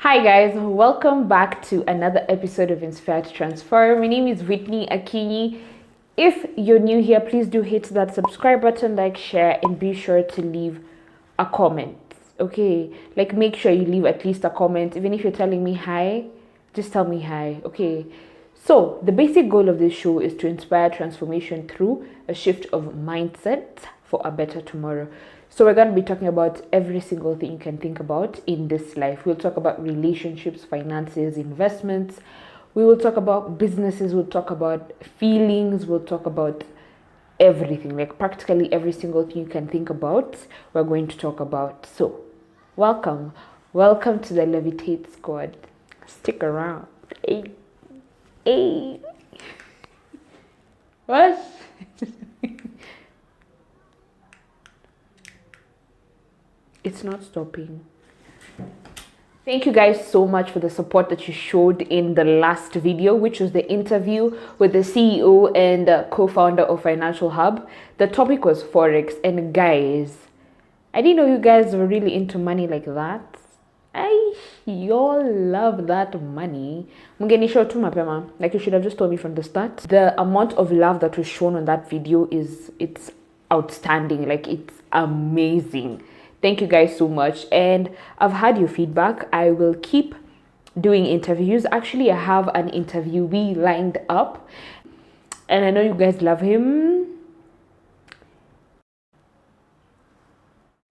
Hi guys, welcome back to another episode of Inspired to Transform. My name is Whitney Akinyi. If you're new here, please do hit that subscribe button, like, share, and be sure to leave a comment. Okay, like make sure you leave at least a comment. Even if you're telling me hi, just tell me hi. Okay, so the basic goal of this show is to inspire transformation through a shift of mindset for a better tomorrow. So we're going to be talking about every single thing you can think about in this life. We'll talk about relationships, finances, investments. We will talk about businesses. We'll talk about feelings. We'll talk about everything, like practically every single thing you can think about, we're going to talk about. So welcome to the Levitate Squad. Stick around. Hey. What? It's not stopping. Thank you guys so much for the support that you showed in the last video, which was the interview with the CEO and co-founder of Financial Hub. The topic was Forex, and guys, I didn't know you guys were really into money like that. Y'all love that money. Like, you should have just told me from the start. The amount of love that was shown on that video it's outstanding. Like, it's amazing. Thank you guys so much, and I've had your feedback. I will keep doing interviews. Actually, I have an interviewee lined up, and I know you guys love him.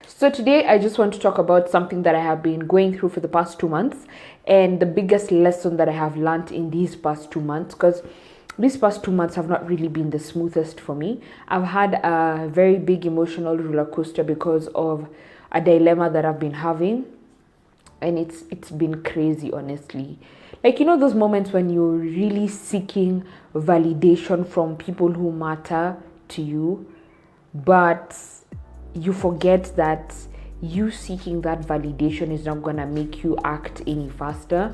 So today I just want to talk about something that I have been going through for the past 2 months, and the biggest lesson that I have learned in these past 2 months, because these past 2 months have not really been the smoothest for me. I've had a very big emotional roller coaster because of a dilemma that I've been having, and it's been crazy, honestly. Like, you know, those moments when you're really seeking validation from people who matter to you, but you forget that you seeking that validation is not gonna make you act any faster.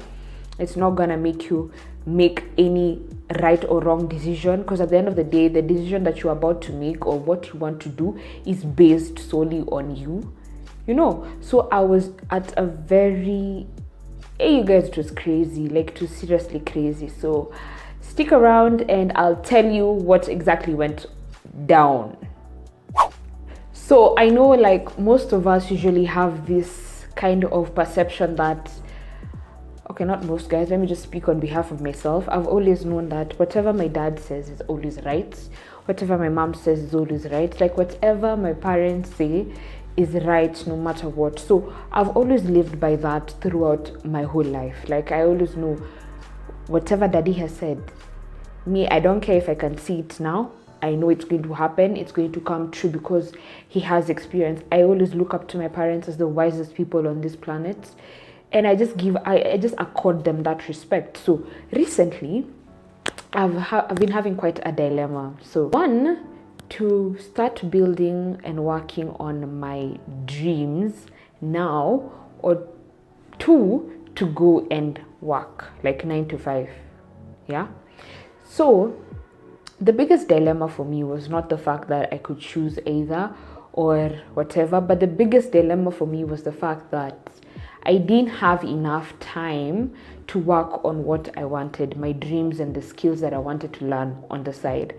It's not gonna make you make any right or wrong decision, because at the end of the day, the decision that you're about to make or what you want to do is based solely on you. You know, so I was at a very, hey, you guys, it was crazy, like, it was seriously crazy. So stick around and I'll tell you what exactly went down. So I know, like, most of us usually have this kind of perception that, okay, not most guys, let me just speak on behalf of myself. I've always known that whatever my dad says is always right. Whatever my mom says is always right. Like, whatever my parents say is right no matter what. So I've always lived by that throughout my whole life. Like, I always know whatever daddy has said, me, I don't care if I can see it now. I know it's going to happen. It's going to come true because he has experience. I always look up to my parents as the wisest people on this planet, and I just accord them that respect. So recently I've been having quite a dilemma. So one, to start building and working on my dreams now, or two, to go and work like 9 to 5. Yeah. So the biggest dilemma for me was not the fact that I could choose either or whatever, but the biggest dilemma for me was the fact that I didn't have enough time to work on what I wanted, my dreams and the skills that I wanted to learn on the side.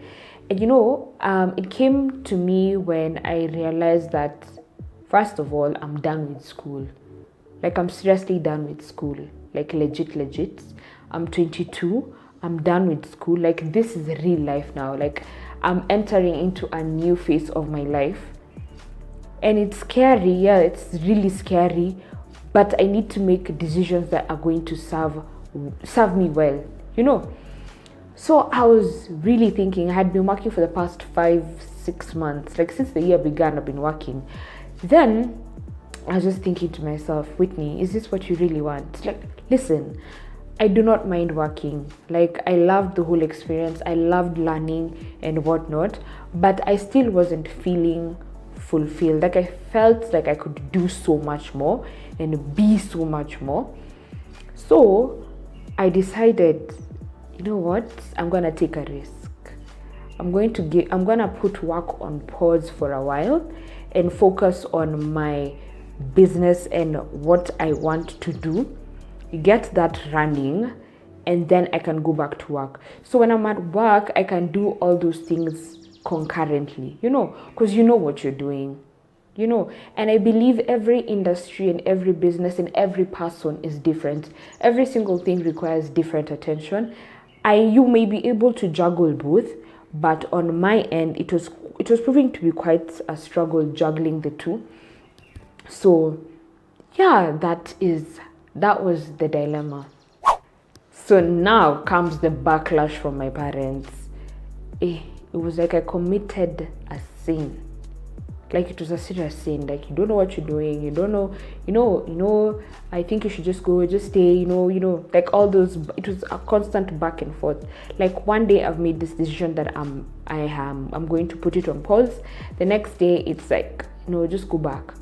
And you know, it came to me when I realized that, first of all, I'm done with school. Like, I'm seriously done with school. Like, legit. I'm 22. I'm done with school. Like, this is real life now. Like, I'm entering into a new phase of my life. And it's scary. Yeah, it's really scary. But I need to make decisions that are going to serve me well, you know. So I was really thinking, I had been working for the past 5-6 months. Like, since the year began, I've been working. Then I was just thinking to myself, Whitney, is this what you really want? Like, listen, I do not mind working. Like, I loved the whole experience. I loved learning and whatnot, but I still wasn't feeling fulfilled. Like, I felt like I could do so much more and be so much more. So I decided, you know what, I'm gonna take a risk. I'm gonna put work on pause for a while and focus on my business and what I want to do get that running, and then I can go back to work. So when I'm at work, I can do all those things concurrently, because you know what you're doing, and I believe every industry and every business and every person is different. Every single thing requires different attention. You may be able to juggle both, but on my end, it was proving to be quite a struggle juggling the two. So yeah, that was the dilemma. So now comes the backlash from my parents. It was like I committed a sin. Like it was a serious sin. Like, you don't know what you're doing. You don't know, I think you should just go, just stay, like all those. It was a constant back and forth. Like one day I've made this decision that I'm going to put it on pause. The next day it's like, no, just go back.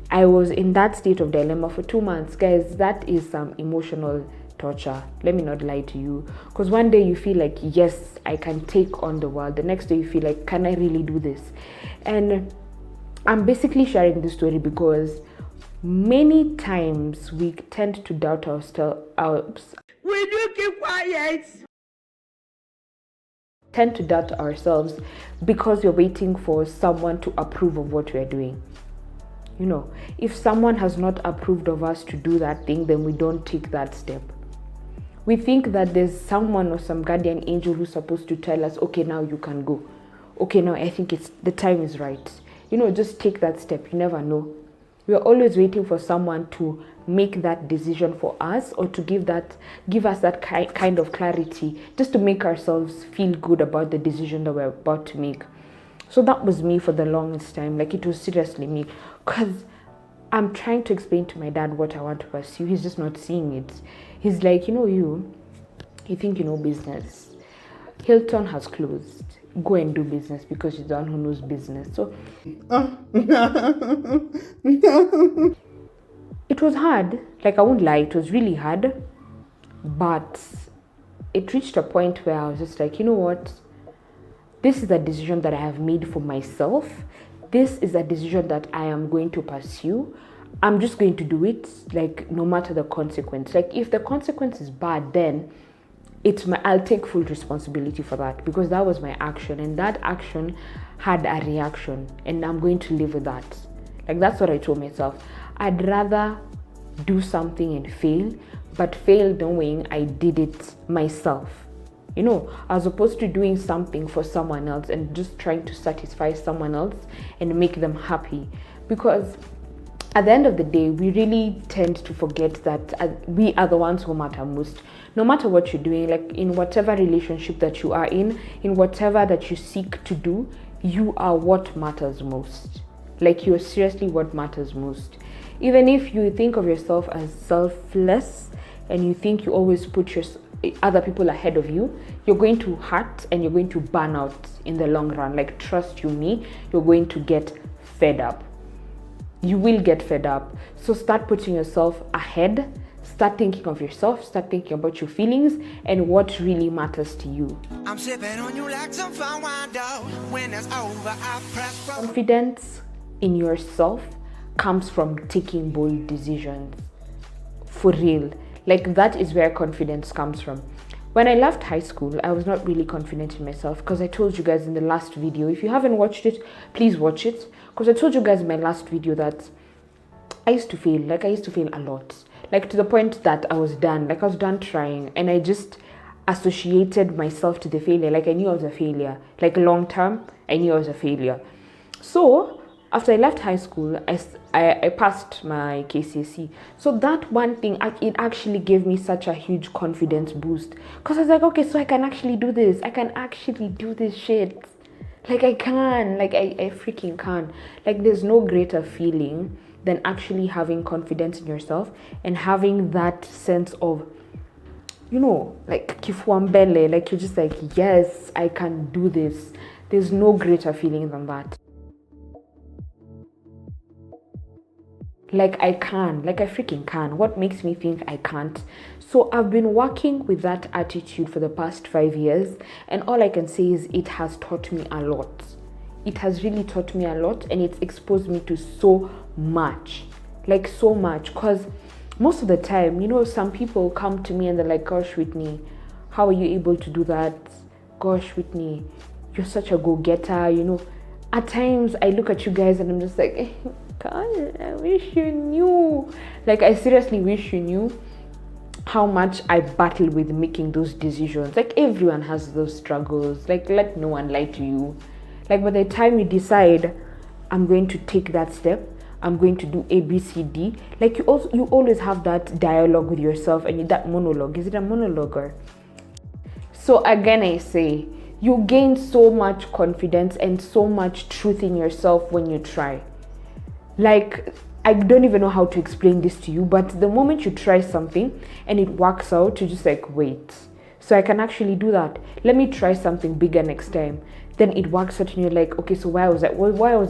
I was in that state of dilemma for 2 months. Guys, that is some emotional torture. Let me not lie to you. Because one day you feel like, yes, I can take on the world. The next day you feel like, can I really do this? And I'm basically sharing this story because many times we tend to doubt ourselves. Will you keep quiet? Tend to doubt ourselves because we're waiting for someone to approve of what we're doing. If someone has not approved of us to do that thing, then we don't take that step. We think that there's someone or some guardian angel who's supposed to tell us, okay, now you can go. Okay, now I think the time is right. Just take that step. You never know. We're always waiting for someone to make that decision for us, or to give us that kind of clarity, just to make ourselves feel good about the decision that we're about to make. So that was me for the longest time. Like, it was seriously me, because I'm trying to explain to my dad what I want to pursue. He's just not seeing it. He's like, you think you know business. Hilton has closed. Go and do business, because she's the one who knows business. So it was hard. Like, I won't lie, it was really hard. But it reached a point where I was just like, you know what? This is a decision that I have made for myself. This is a decision that I am going to pursue. I'm just going to do it, like, no matter the consequence. Like, if the consequence is bad, then I'll take full responsibility for that, because that was my action, and that action had a reaction, and I'm going to live with that. Like, that's what I told myself. I'd rather do something and fail, but fail knowing I did it myself. As opposed to doing something for someone else and just trying to satisfy someone else and make them happy. Because at the end of the day, we really tend to forget that we are the ones who matter most. No matter what you're doing, like in whatever relationship that you are in whatever that you seek to do, you are what matters most. Like, you're seriously what matters most. Even if you think of yourself as selfless and you think you always put other people ahead of you, you're going to hurt and you're going to burn out in the long run. Like, trust you me, you're going to get fed up. You will get fed up. So start putting yourself ahead. Start thinking of yourself. Start thinking about your feelings and what really matters to you. I'm sipping on you like some fine wine, dog. When it's over, I press. Confidence in yourself comes from taking bold decisions. For real. Like, that is where confidence comes from. When I left high school, I was not really confident in myself, because I told you guys in the last video, if you haven't watched it, please watch it. Because I told you guys in my last video that I used to fail. Like, I used to fail a lot. Like, to the point that I was done. Like, I was done trying. And I just associated myself to the failure. Like, I knew I was a failure. Like, long term, I knew I was a failure. So after I left high school, I passed my KCSE. So that one thing, it actually gave me such a huge confidence boost. Because I was like, okay, so I can actually do this. I can actually do this shit. Like, I can. Like, I freaking can. Like, there's no greater feeling than actually having confidence in yourself and having that sense of, like, kifuambele. Like, you're just like, yes, I can do this. There's no greater feeling than that. Like, I can. Like, I freaking can. What makes me think I can't? So I've been working with that attitude for the past 5 years, and all I can say is it has taught me a lot. It has really taught me a lot, and it's exposed me to so much. Like, so much. Because most of the time, you know, some people come to me and they're like, gosh, Whitney, how are you able to do that? Gosh, Whitney, you're such a go-getter, you know. At times I look at you guys and I'm just like, God, I wish you knew. Like, I seriously wish you knew how much I battle with making those decisions. Like, everyone has those struggles. Like, let no one lie to you. Like, by the time you decide, I'm going to take that step, I'm going to do A, B, C, D. Like, you always have that dialogue with yourself and that monologue. Is it a monologue or? So again, I say, you gain so much confidence and so much truth in yourself when you try. Like, I don't even know how to explain this to you, but the moment you try something and it works out, you're just like, wait, so I can actually do that. Let me try something bigger next time. Then it works out and you're like, okay, so why was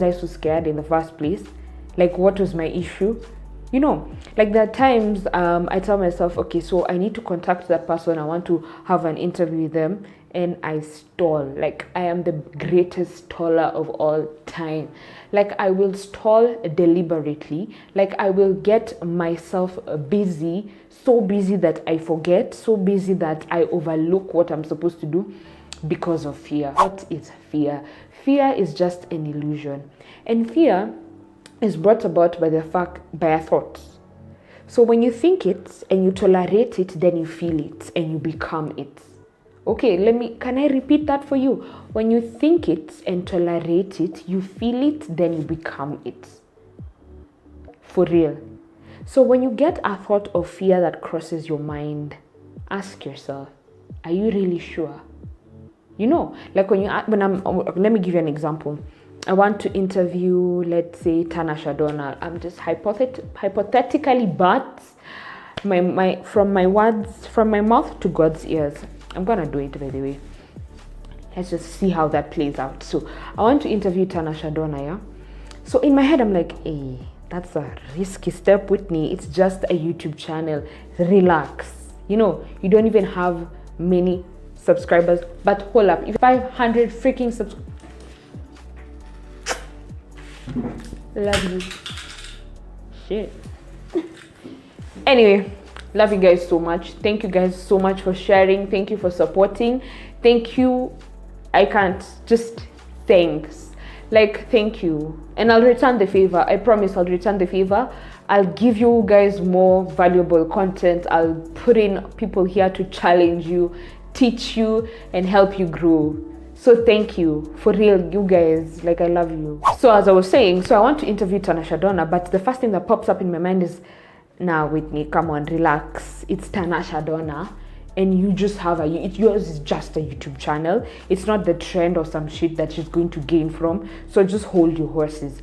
I so scared in the first place? Like, what was my issue? You know, like, there are times I tell myself, okay, so I need to contact that person. I want to have an interview with them. And I stall. Like, I am the greatest staller of all time. Like, I will stall deliberately. Like, I will get myself busy, so busy that I forget, so busy that I overlook what I'm supposed to do because of fear. What is fear? Fear is just an illusion. And fear is brought about by a thought. So when you think it and you tolerate it, then you feel it and you become it. Okay, can I repeat that for you? When you think it and tolerate it, you feel it, then you become it. For real. So when you get a thought of fear that crosses your mind, ask yourself, are you really sure? You know, like let me give you an example. I want to interview, let's say, Tanasha Donna. I'm just hypothetically, but from my mouth to God's ears. I'm gonna do it, by the way. Let's just see how that plays out. So I want to interview Tanasha Donna, yeah? So in my head, I'm like, hey, that's a risky step, Whitney. It's just a YouTube channel. Relax. You know, you don't even have many subscribers. But hold up, if 500 freaking subscribers. Love you. Shit. Anyway, love you guys so much. Thank you guys so much for sharing. Thank you for supporting. Thank you. I can't just thanks. Like, thank you. And I'll return the favor. I promise I'll return the favor. I'll give you guys more valuable content. I'll put in people here to challenge you, teach you, and help you grow. So thank you. For real, you guys. Like, I love you. So as I was saying, so I want to interview Tanasha Donna, but the first thing that pops up in my mind is, nah, Whitney, come on, relax. It's Tanasha Donna, and you just have yours is just a YouTube channel. It's not the trend or some shit that she's going to gain from. So just hold your horses.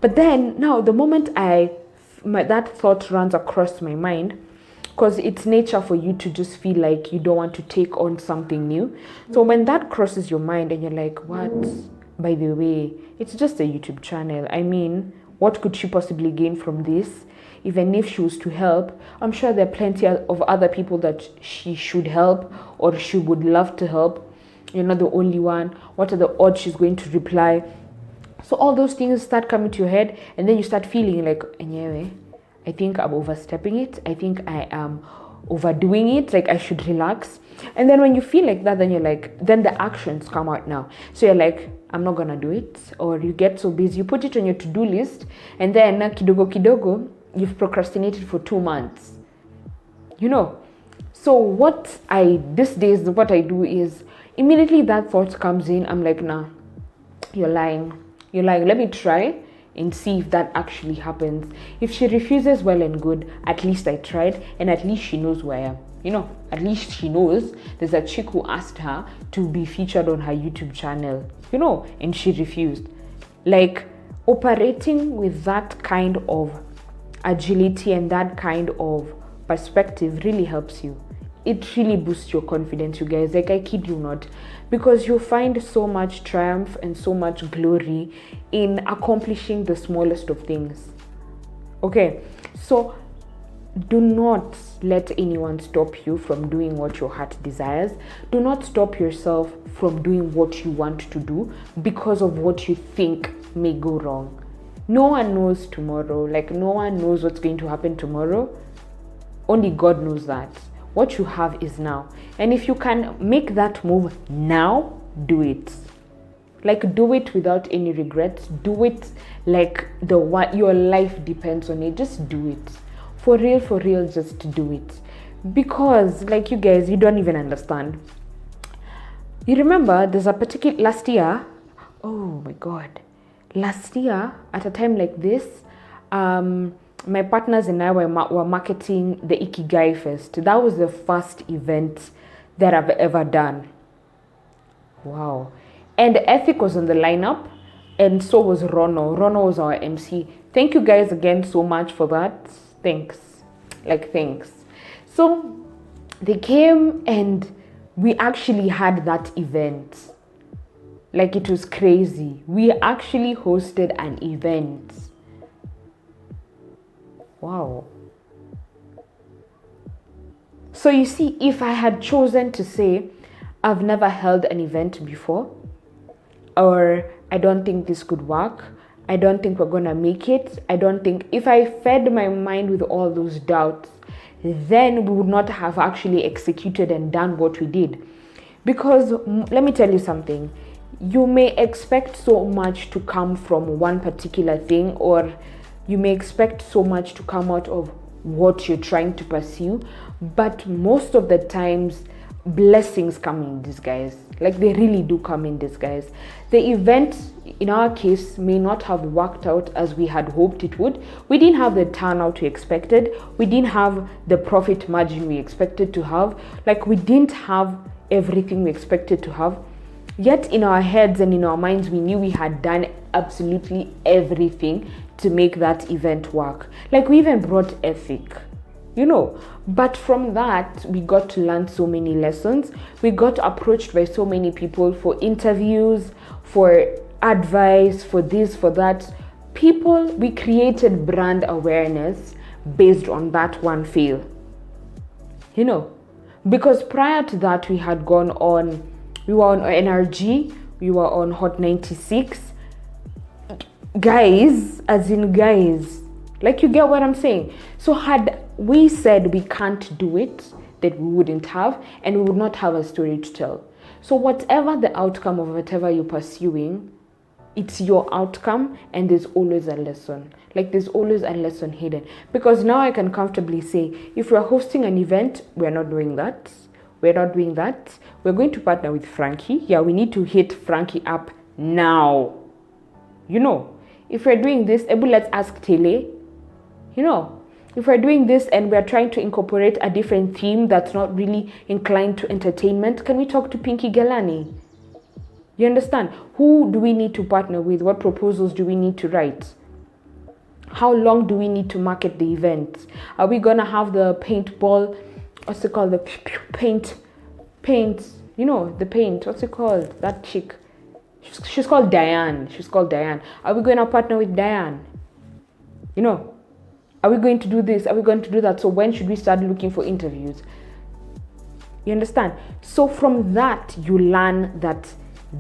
But then now, the moment that thought runs across my mind, because it's nature for you to just feel like you don't want to take on something new. So when that crosses your mind and you're like, what? By the way, it's just a YouTube channel. I mean, what could she possibly gain from this? Even if she was to help, I'm sure there are plenty of other people that she should help or she would love to help. You're not the only one. What are the odds she's going to reply? So all those things start coming to your head, and then you start feeling like, anyway, I think I'm overstepping it. I think I am overdoing it. Like, I should relax. And then when you feel like that, then you're like, then the actions come out now. So you're like, I'm not gonna do it. Or you get so busy, you put it on your to-do list, and then kidogo, you've procrastinated for 2 months. You know. So these days, what I do is, immediately that thought comes in, I'm like, nah, you're lying. Let me try and see if that actually happens. If she refuses, well and good. At least I tried, and at least she knows who I am. You know, at least she knows there's a chick who asked her to be featured on her YouTube channel. You know, and she refused. Like, operating with that kind of agility and that kind of perspective really helps you. It really boosts your confidence, you guys. Like, I kid you not, because you find so much triumph and so much glory in accomplishing the smallest of things. Okay, so do not let anyone stop you from doing what your heart desires. Do not stop yourself from doing what you want to do because of what you think may go wrong. No one knows tomorrow. Like, no one knows what's going to happen tomorrow. Only God knows that. What you have is now. And if you can make that move now, do it. Like, do it without any regrets. Do it like your life depends on it. Just do it. For real, just do it. Because, like, you guys, you don't even understand. You remember, there's a particular, last year, oh my God, last year, at a time like this, my partners and I were marketing the Ikigai Fest. That was the first event that I've ever done. Wow. And Ethic was on the lineup, and so was Rono. Rono was our MC. Thank you guys again so much for that. Thanks. Thanks. So they came and we actually had that event. Like, it was crazy. We actually hosted an event. Wow. So you see, if I had chosen to say, I've never held an event before, or I don't think this could work, I don't think we're gonna make it, I don't think, if I fed my mind with all those doubts, then we would not have actually executed and done what we did. Because let me tell you something, you may expect so much to come from one particular thing, or you may expect so much to come out of what you're trying to pursue, but most of the times blessings come in disguise. Like, they really do come in disguise. The event in our case may not have worked out as we had hoped it would. We didn't have the turnout we expected. We didn't have the profit margin we expected to have. Like, we didn't have everything we expected to have. Yet in our heads and in our minds, we knew we had done absolutely everything to make that event work. Like, we even brought Ethic, but from that we got to learn so many lessons. We got approached by so many people for interviews, for advice, for this, for that. We created brand awareness based on that one fail, because prior to that we were on NRG, we were on Hot 96, guys, like, you get what I'm saying. So had we said we can't do it, that we wouldn't have, and we would not have a story to tell. So whatever the outcome of whatever you're pursuing, it's your outcome, and there's always a lesson. Like, there's always a lesson hidden. Because now I can comfortably say, if we're hosting an event, we're not doing that. We're not doing that. We're going to partner with Frankie. Yeah, we need to hit Frankie up now. If we're doing this, let's ask Tele. If we're doing this and we're trying to incorporate a different theme that's not really inclined to entertainment, can we talk to Pinky Galani? You understand? Who do we need to partner with? What proposals do we need to write? How long do we need to market the event? Are we gonna have the paintball? What's it called? The paint. The paint. What's it called? That chick. She's called Diane. Are we going to partner with Diane? Are we going to do this? Are we going to do that? So when should we start looking for interviews? You understand? So from that, you learn that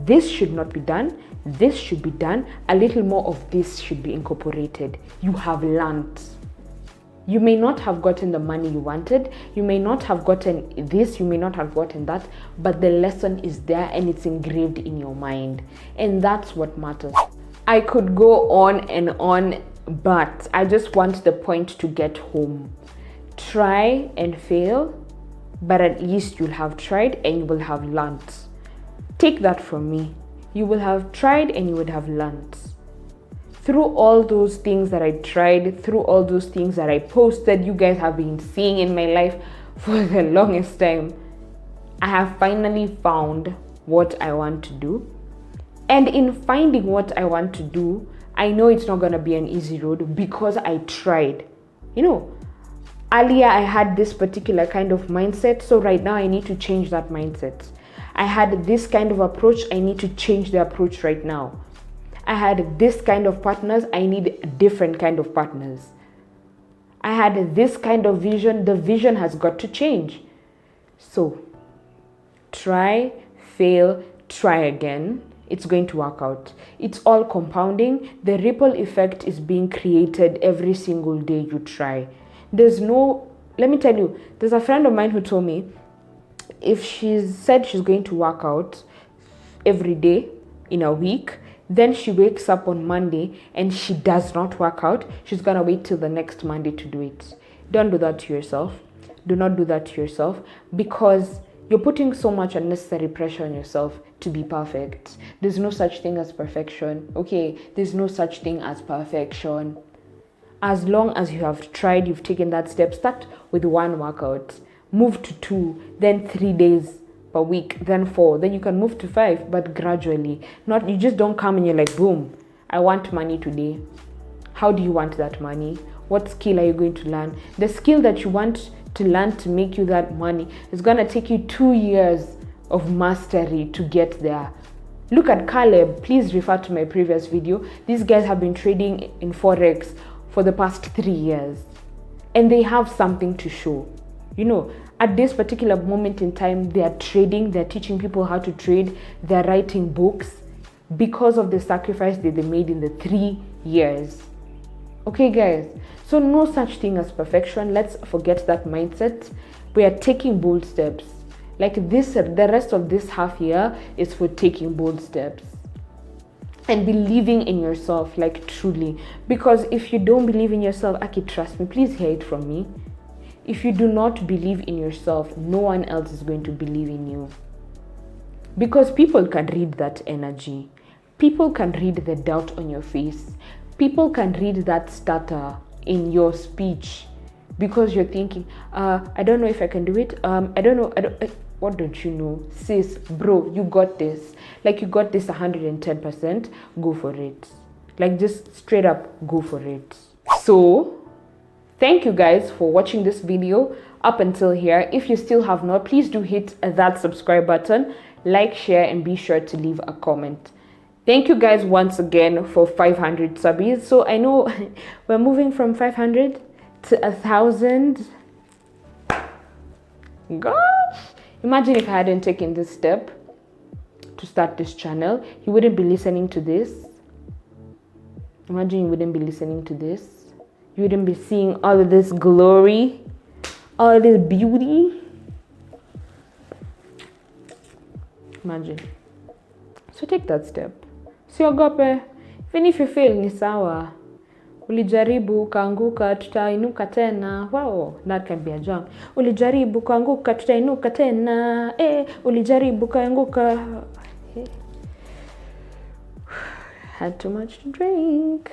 this should not be done. This should be done. A little more of this should be incorporated. You have learned. You may not have gotten the money you wanted. You may not have gotten this. You may not have gotten that. But the lesson is there and it's engraved in your mind. And that's what matters. I could go on and on, but I just want the point to get home. Try and fail, but at least you'll have tried and you will have learned. Take that from me. You will have tried and you would have learned. Through all those things that I tried, through all those things that I posted, you guys have been seeing in my life for the longest time, I have finally found what I want to do. And in finding what I want to do, I know it's not going to be an easy road because I tried. Earlier I had this particular kind of mindset, so right now I need to change that mindset. I had this kind of approach, I need to change the approach right now. I had this kind of partners, I need a different kind of partners. I had this kind of vision, the vision has got to change. So, try, fail, try again. It's going to work out. It's all compounding. The ripple effect is being created every single day you try. There's no let me tell you, there's a friend of mine who told me if she's said she's going to work out every day in a week, then she wakes up on Monday and she does not work out, she's gonna wait till the next Monday to do it. Don't do that to yourself. Do not do that to yourself, because you're putting so much unnecessary pressure on yourself to be perfect. There's no such thing as perfection. Okay, there's no such thing as perfection. As long as you have tried, you've taken that step, start with 1 workout, move to 2, then 3 days per week, then 4, then you can move to 5, but gradually. Not, you just don't come and you're like, boom, I want money today. How do you want that money? What skill are you going to learn? The skill that you want to learn to make you that money is going to take you 2 years of mastery to get there. Look at Caleb. Please refer to my previous video. These guys have been trading in Forex for the past 3 years, and they have something to show. You know, at this particular moment in time, they are trading, they're teaching people how to trade, they're writing books because of the sacrifice that they made in the 3 years. Okay, guys, so no such thing as perfection. Let's forget that mindset. We are taking bold steps. Like this, the rest of this half year is for taking bold steps and believing in yourself, like truly. Because if you don't believe in yourself, Aki, trust me, please hear it from me. If you do not believe in yourself, no one else is going to believe in you. Because people can read that energy. People can read the doubt on your face. People can read that stutter in your speech, because you're thinking, I don't know if I can do it. I don't know. What don't you know? Sis, bro, you got this. Like, you got this 110%. Go for it. Like, just straight up go for it. So, thank you guys for watching this video up until here. If you still have not, please do hit that subscribe button, like, share, and be sure to leave a comment. Thank you guys once again for 500 subbies. So I know we're moving from 500 to 1,000. Gosh, imagine if I hadn't taken this step to start this channel, you wouldn't be listening to this. Imagine you wouldn't be listening to this. You wouldn't be seeing all of this glory, all of this beauty. Imagine. So take that step. Siogope. Even if you fail, ni sawa. Ulijaribu ukaanguka, tutainuka tena. Wow, that can be a jump. Ulijaribu ukaanguka, tutainuka tena. Ulijaribu ukaanguka. Had too much to drink.